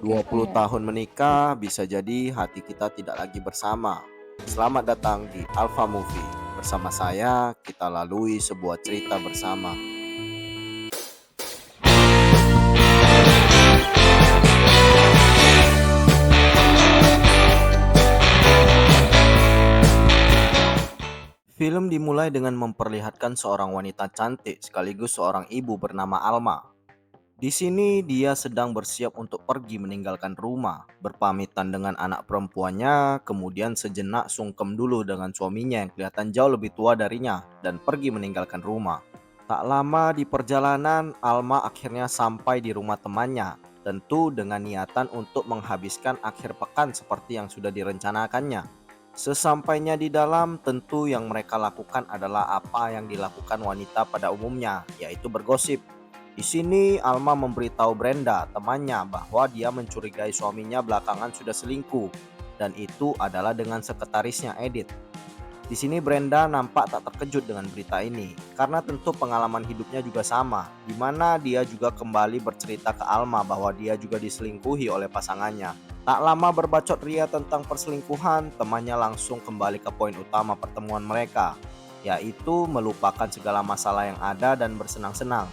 20 tahun menikah, bisa jadi hati kita tidak lagi bersama. Selamat datang di Alpha Movie. Bersama saya, kita lalui sebuah cerita bersama. Film dimulai dengan memperlihatkan seorang wanita cantik sekaligus seorang ibu bernama Alma. Di sini dia sedang bersiap untuk pergi meninggalkan rumah, berpamitan dengan anak perempuannya, kemudian sejenak sungkem dulu dengan suaminya yang kelihatan jauh lebih tua darinya dan pergi meninggalkan rumah. Tak lama di perjalanan, Alma akhirnya sampai di rumah temannya, tentu dengan niatan untuk menghabiskan akhir pekan seperti yang sudah direncanakannya. Sesampainya di dalam, tentu yang mereka lakukan adalah apa yang dilakukan wanita pada umumnya, yaitu bergosip. Di sini Alma memberitahu Brenda, temannya, bahwa dia mencurigai suaminya belakangan sudah selingkuh, dan itu adalah dengan sekretarisnya Edith. Di sini Brenda nampak tak terkejut dengan berita ini, karena tentu pengalaman hidupnya juga sama, di mana dia juga kembali bercerita ke Alma bahwa dia juga diselingkuhi oleh pasangannya. Tak lama berbacot ria tentang perselingkuhan, temannya langsung kembali ke poin utama pertemuan mereka, yaitu melupakan segala masalah yang ada dan bersenang-senang.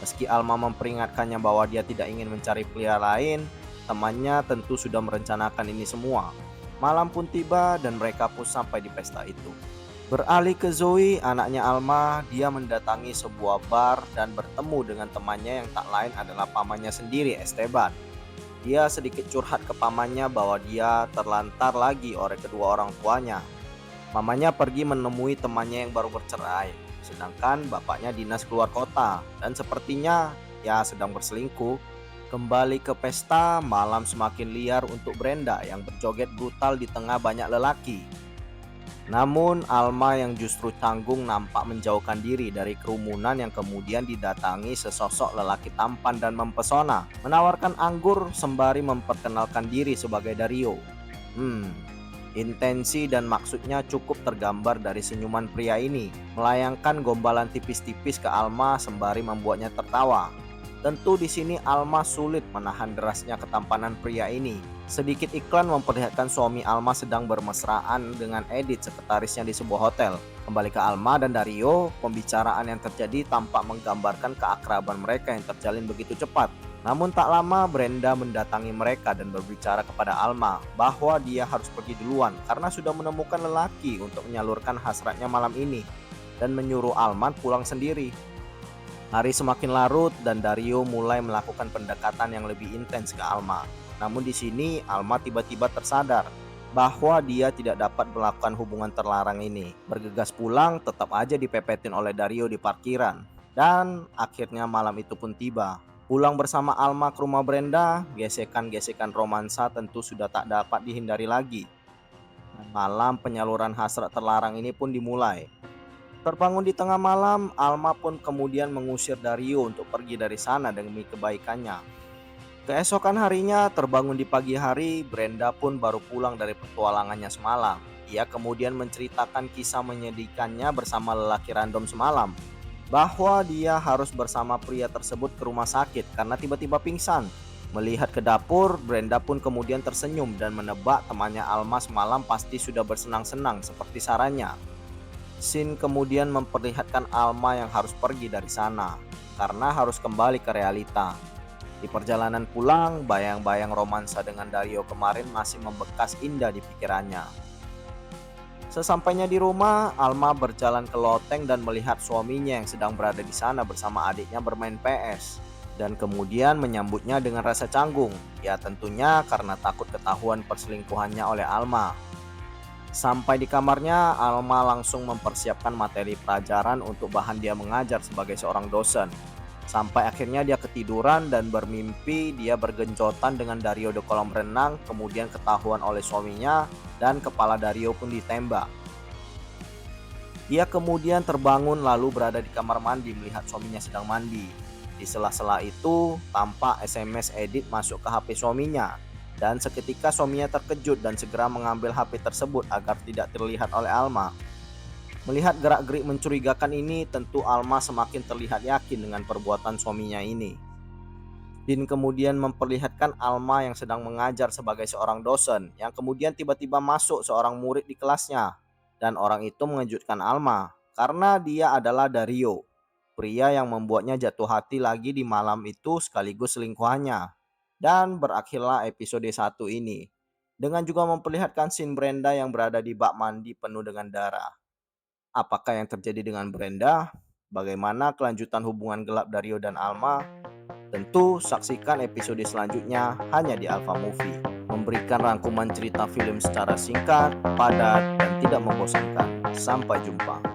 Meski Alma memperingatkannya bahwa dia tidak ingin mencari pria lain, temannya tentu sudah merencanakan ini semua. Malam pun tiba dan mereka pun sampai di pesta itu. Beralih ke Zoe, anaknya Alma, dia mendatangi sebuah bar dan bertemu dengan temannya yang tak lain adalah pamannya sendiri, Esteban. Dia sedikit curhat ke pamannya bahwa dia terlantar lagi oleh kedua orang tuanya. Mamanya pergi menemui temannya yang baru bercerai, sedangkan bapaknya dinas keluar kota dan sepertinya ya sedang berselingkuh. Kembali ke pesta, malam semakin liar untuk Brenda yang berjoget brutal di tengah banyak lelaki. Namun Alma yang justru canggung nampak menjauhkan diri dari kerumunan yang kemudian didatangi sesosok lelaki tampan dan mempesona, menawarkan anggur sembari memperkenalkan diri sebagai Dario. Intensi dan maksudnya cukup tergambar dari senyuman pria ini, melayangkan gombalan tipis-tipis ke Alma sembari membuatnya tertawa. Tentu di sini Alma sulit menahan derasnya ketampanan pria ini. Sedikit iklan memperlihatkan suami Alma sedang bermesraan dengan Edith, sekretarisnya di sebuah hotel. Kembali ke Alma dan Dario, pembicaraan yang terjadi tampak menggambarkan keakraban mereka yang terjalin begitu cepat. Namun tak lama Brenda mendatangi mereka dan berbicara kepada Alma bahwa dia harus pergi duluan karena sudah menemukan lelaki untuk menyalurkan hasratnya malam ini dan menyuruh Alma pulang sendiri. Hari semakin larut dan Dario mulai melakukan pendekatan yang lebih intens ke Alma. Namun di sini Alma tiba-tiba tersadar bahwa dia tidak dapat melakukan hubungan terlarang ini. Bergegas pulang, tetap aja dipepetin oleh Dario di parkiran. Dan akhirnya malam itu pun tiba. Pulang bersama Alma ke rumah Brenda, gesekan-gesekan romansa tentu sudah tak dapat dihindari lagi. Malam penyaluran hasrat terlarang ini pun dimulai. Terbangun di tengah malam, Alma pun kemudian mengusir Dario untuk pergi dari sana demi kebaikannya. Keesokan harinya, terbangun di pagi hari, Brenda pun baru pulang dari petualangannya semalam. Ia kemudian menceritakan kisah menyedihkannya bersama lelaki random semalam, bahwa dia harus bersama pria tersebut ke rumah sakit karena tiba-tiba pingsan. Melihat ke dapur, Brenda pun kemudian tersenyum dan menebak temannya Alma semalam pasti sudah bersenang-senang seperti sarannya. Scene kemudian memperlihatkan Alma yang harus pergi dari sana karena harus kembali ke realita. Di perjalanan pulang, bayang-bayang romansa dengan Dario kemarin masih membekas indah di pikirannya. Sesampainya di rumah, Alma berjalan ke loteng dan melihat suaminya yang sedang berada di sana bersama adiknya bermain PS. Dan kemudian menyambutnya dengan rasa canggung, ya tentunya karena takut ketahuan perselingkuhannya oleh Alma. Sampai di kamarnya, Alma langsung mempersiapkan materi pelajaran untuk bahan dia mengajar sebagai seorang dosen. Sampai akhirnya dia ketiduran dan bermimpi dia bergencotan dengan Dario di kolam renang, kemudian ketahuan oleh suaminya dan kepala Dario pun ditembak. Dia kemudian terbangun lalu berada di kamar mandi melihat suaminya sedang mandi. Di sela-sela itu, tampak SMS Edith masuk ke HP suaminya. Dan seketika suaminya terkejut dan segera mengambil HP tersebut agar tidak terlihat oleh Alma. Melihat gerak-gerik mencurigakan ini, tentu Alma semakin terlihat yakin dengan perbuatan suaminya ini. Dean kemudian memperlihatkan Alma yang sedang mengajar sebagai seorang dosen, yang kemudian tiba-tiba masuk seorang murid di kelasnya. Dan orang itu mengejutkan Alma, karena dia adalah Dario, pria yang membuatnya jatuh hati lagi di malam itu sekaligus selingkuhannya. Dan berakhirlah episode 1 ini, dengan juga memperlihatkan scene Brenda yang berada di bak mandi penuh dengan darah. Apakah yang terjadi dengan Brenda? Bagaimana kelanjutan hubungan gelap Dario dan Alma? Tentu saksikan episode selanjutnya hanya di Alpha Movie, memberikan rangkuman cerita film secara singkat, padat, dan tidak membosankan. Sampai jumpa.